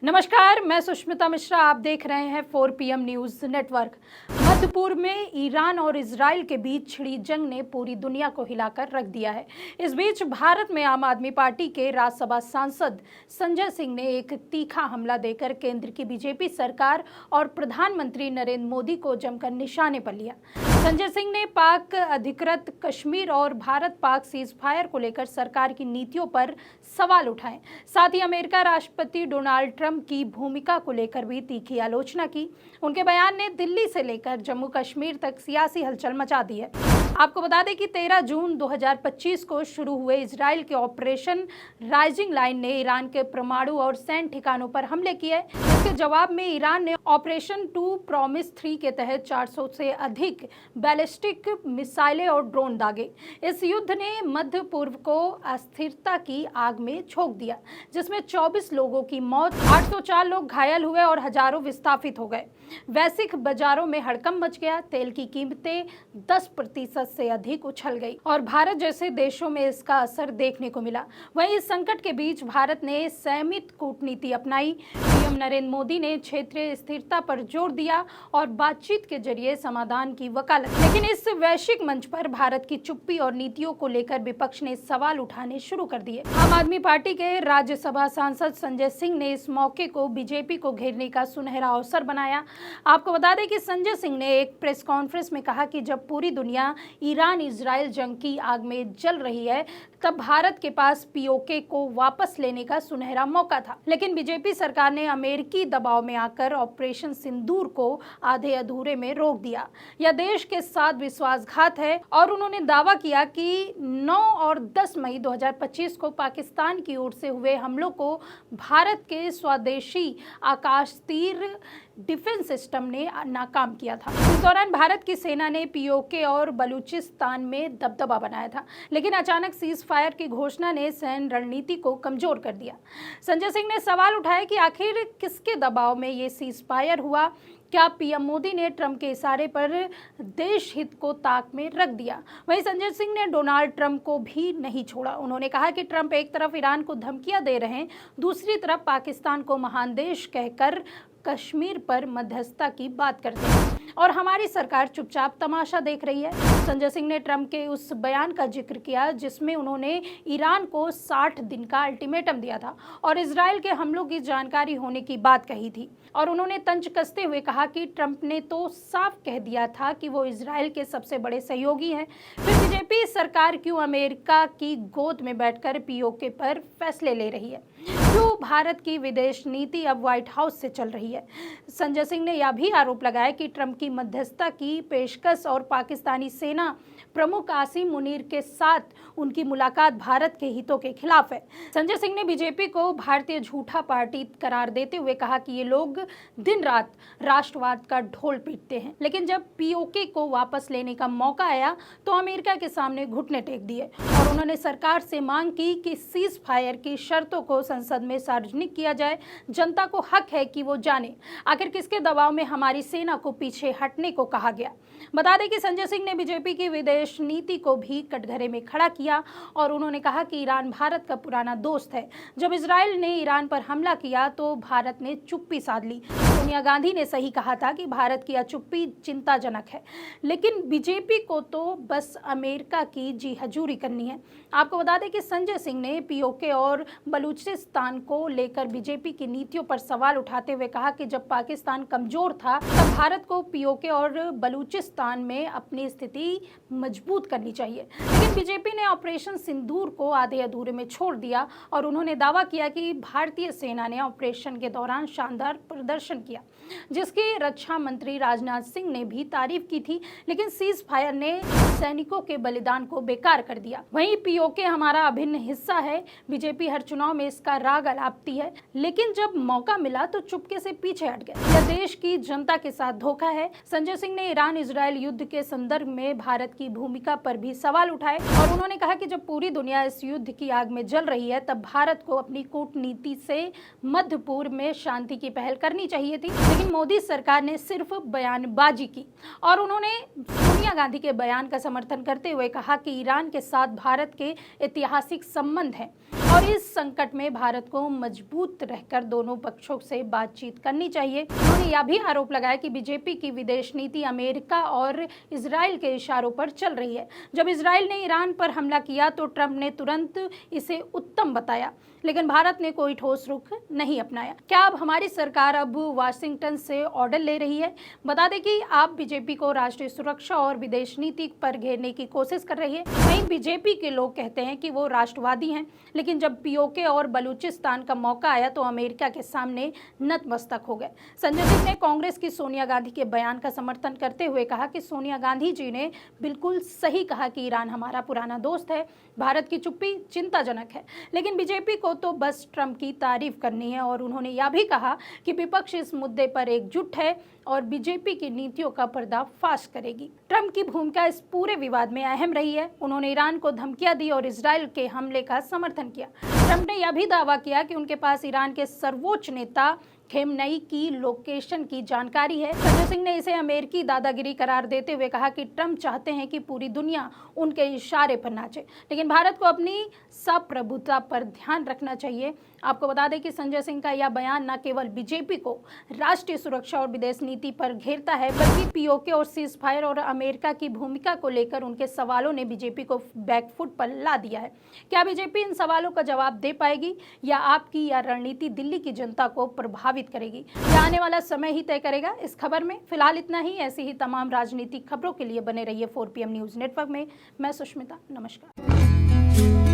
नमस्कार, मैं सुष्मिता मिश्रा। आप देख रहे हैं 4 PM न्यूज़ नेटवर्क। मध्य पूर्व में ईरान और इजराइल के बीच छिड़ी जंग ने पूरी दुनिया को हिलाकर रख दिया है। इस बीच भारत में आम आदमी पार्टी के राज्यसभा सांसद संजय सिंह ने एक तीखा हमला देकर केंद्र की बीजेपी सरकार और प्रधानमंत्री नरेंद्र मोदी को जमकर निशाने पर लिया। संजय सिंह ने पाक अधिकृत कश्मीर और भारत पाक सीज फायर को लेकर सरकार की नीतियों पर सवाल उठाए। साथ ही अमेरिका राष्ट्रपति डोनाल्ड ट्रंप की भूमिका को लेकर भी तीखी आलोचना की। उनके बयान ने दिल्ली से लेकर जम्मू कश्मीर तक सियासी हलचल मचा दी है। आपको बता दें कि 13 जून 2025 को शुरू हुए इजराइल के ऑपरेशन राइजिंग लाइन ने ईरान के परमाणु और सैन्य ठिकानों पर हमले किए। इसके जवाब में ईरान ने ऑपरेशन 2 प्रॉमिस 3 के तहत 400 से अधिक बैलिस्टिक मिसाइलें और ड्रोन दागे। इस युद्ध ने मध्य पूर्व को अस्थिरता की आग में झोंक दिया, जिसमें 24 लोगों की मौत, 804 लोग घायल हुए और हजारों विस्थापित हो गए। वैश्विक बाजारों में हड़कंप मच गया। तेल की कीमतें 10% से अधिक उछल गई और भारत जैसे देशों में इसका असर देखने को मिला। वहीं इस संकट के बीच भारत ने संयमित कूटनीति अपनाई। पीएम नरेंद्र मोदी ने क्षेत्रीय स्थिरता पर जोर दिया और बातचीत के जरिए समाधान की वकालत। लेकिन इस वैश्विक मंच पर भारत की चुप्पी और नीतियों को लेकर विपक्ष ने सवाल उठाने शुरू कर दिए। आम आदमी पार्टी के राज्यसभा सांसद संजय सिंह ने इस मौके को बीजेपी को घेरने का सुनहरा अवसर बनाया। आपको बता दें कि संजय सिंह ने एक प्रेस कॉन्फ्रेंस में कहा कि जब पूरी दुनिया ईरान इजराइल जंग की आग में जल रही है, तब भारत के पास पीओके को वापस लेने का सुनहरा मौका था। लेकिन बीजेपी सरकार ने अमेरिकी दबाव में आकर ऑपरेशन सिंदूर को आधे अधूरे में रोक दिया। यह देश के साथ विश्वासघात है और उन्होंने दावा किया कि 9 और 10 मई 2025 को पाकिस्तान की ओर से हुए हमलों को भारत के स्वदेशी आकाश तीर डिफेंस सिस्टम ने नाकाम किया था। इस दौरान भारत की सेना ने पीओके और बलूचिस्तान में दबदबा बनाया था, लेकिन अचानक सीज फायर की घोषणा ने सैन्य रणनीति को कमजोर कर दिया। संजय सिंह ने सवाल उठाया कि आखिर किसके दबाव में ये सीज फायर हुआ? क्या पीएम मोदी ने ट्रंप के इशारे पर देश हित को ताक में रख दिया? वहीं संजय सिंह ने डोनाल्ड ट्रंप को भी नहीं छोड़ा। उन्होंने कहा कि ट्रंप एक तरफ ईरान को धमकियां दे रहे हैं, दूसरी तरफ पाकिस्तान को महान देश कहकर कश्मीर पर मध्यस्थता की बात करते हैं और हमारी सरकार चुपचाप तमाशा देख रही है। संजय सिंह ने ट्रंप के उस बयान का जिक्र किया जिसमें उन्होंने ईरान को 60 दिन का अल्टीमेटम दिया था और इजराइल के हमलों की जानकारी होने की बात कही थी। और उन्होंने तंज कसते हुए कहा कि ट्रंप ने तो साफ कह दिया था कि वो इजराइल के सबसे बड़े सहयोगी हैं। फिर बीजेपी सरकार क्यों अमेरिका की गोद में बैठकर पीओके पर फैसले ले रही है? क्यों भारत की विदेश नीति अब व्हाइट हाउस से चल रही है? संजय सिंह ने यह भी आरोप लगाया कि ट्रंप की मध्यस्थता की पेशकश और पाकिस्तानी सेना प्रमुख आसिम मुनीर के साथ उनकी मुलाकात भारत के हितों के खिलाफ है। संजय सिंह ने बीजेपी को भारतीय झूठा पार्टी करार देते हुए कहा कि ये लोग दिन रात राष्ट्रवाद का ढोल पीटते हैं, लेकिन जब पीओके को वापस लेने का मौका आया तो अमेरिका के सामने घुटने टेक दिए और उन्होंने सरकार से मांग की कि सीज फायर की शर्तों को संसद में सार्वजनिक किया जाए। जनता को हक है कि वो जाने आखिर किसके दबाव में हमारी सेना को पीछे हटने को कहा गया। बता दें कि संजय सिंह ने बीजेपी की विदेश नीति को भी कटघरे में खड़ा किया और उन्होंने कहा कि ईरान भारत का पुराना दोस्त है। जब इजराइल ने ईरान पर हमला किया तो भारत ने चुप्पी साध ली। सोनिया गांधी ने सही कहा था कि भारत की चुप्पी चिंताजनक है, लेकिन बीजेपी को तो बस अमेरिका की जी हजूरी करनी है। आपको बता दें कि संजय सिंह ने पीओके और बलूचिस्तान को लेकर बीजेपी की नीतियों पर सवाल उठाते हुए कहा कि जब पाकिस्तान कमजोर था तब भारत को पीओके और बलूचिस्तान में अपनी स्थिति मजबूत करनी चाहिए। लेकिन बीजेपी ने ऑपरेशन सिंदूर को आधे अधूरे में छोड़ दिया और उन्होंने दावा किया कि भारतीय सेना ने ऑपरेशन के दौरान शानदार प्रदर्शन किया, जिसकी रक्षा मंत्री राजनाथ सिंह ने भी तारीफ की थी। लेकिन सीज फायर ने सैनिकों के बलिदान को बेकार कर दिया। वहीं पीओके हमारा अभिन्न हिस्सा है। बीजेपी हर चुनाव में इसका राग अलापती है, लेकिन जब मौका मिला तो चुपके से पीछे हट गए। यह देश की जनता के साथ धोखा है। संजय सिंह ने ईरान इजराइल युद्ध के संदर्भ में भारत की भूमिका पर भी सवाल उठाए और उन्होंने कहा कि जब पूरी दुनिया इस युद्ध की आग में जल रही है, तब भारत को अपनी कूटनीति से मध्य पूर्व में शांति की पहल करनी चाहिए थी। लेकिन मोदी सरकार ने सिर्फ बयानबाजी की और उन्होंने सोनिया गांधी के बयान का समर्थन करते हुए कहा कि ईरान के साथ भारत के ऐतिहासिक संबंध हैं। और इस संकट में भारत को मजबूत रहकर दोनों पक्षों से बातचीत करनी चाहिए। उन्होंने यह भी आरोप लगाया कि बीजेपी की विदेश नीति अमेरिका और इजराइल के इशारों पर चल रही है। जब इजराइल ने ईरान पर हमला किया तो ट्रंप ने तुरंत इसे उत्तम बताया, लेकिन भारत ने कोई ठोस रुख नहीं अपनाया। क्या अब हमारी सरकार अब वाशिंगटन से ऑर्डर ले रही है? बता दें कि आप बीजेपी को राष्ट्रीय सुरक्षा और विदेश नीति पर घेरने की कोशिश कर रही है। वहीं बीजेपी के लोग कहते हैं कि वो राष्ट्रवादी हैं, लेकिन जब पीओके और बलूचिस्तान का मौका आया तो अमेरिका के सामने नतमस्तक हो गए। संजय सिंह ने कांग्रेस की सोनिया गांधी के बयान का समर्थन करते हुए कहा कि सोनिया गांधी जी ने बिल्कुल सही कहा कि ईरान हमारा पुराना दोस्त है। भारत की चुप्पी चिंताजनक है, लेकिन बीजेपी को तो बस ट्रंप की तारीफ करनी है। और उन्होंने यह भी कहा कि विपक्ष इस मुद्दे पर एकजुट है और बीजेपी की नीतियों का पर्दाफाश करेगी। ट्रंप की भूमिका इस पूरे विवाद में अहम रही है। उन्होंने ईरान को धमकियां दी और इजराइल के हमले का समर्थन किया। ट्रंप ने यह भी दावा किया कि उनके पास ईरान के सर्वोच्च नेता खेमनई की लोकेशन की जानकारी है। संजय सिंह ने इसे अमेरिकी दादागिरी करार देते हुए कहा कि ट्रंप चाहते हैं कि पूरी दुनिया उनके इशारे पर नाचे, लेकिन भारत को अपनी संप्रभुता पर ध्यान रखना चाहिए। आपको बता दें कि संजय सिंह का यह बयान न केवल बीजेपी को राष्ट्रीय सुरक्षा और विदेश नीति पर घेरता है, बल्कि पीओके और सीज फायर और अमेरिका की भूमिका को लेकर उनके सवालों ने बीजेपी को बैकफुट पर ला दिया है। क्या बीजेपी इन सवालों का जवाब दे पाएगी या आपकी यह रणनीति दिल्ली की जनता को प्रभावित करेगी? यह आने वाला समय ही तय करेगा। इस खबर में फिलहाल इतना ही। ऐसी ही तमाम राजनीतिक खबरों के लिए बने रहिए 4PM न्यूज़ नेटवर्क में। मैं सुष्मिता, नमस्कार।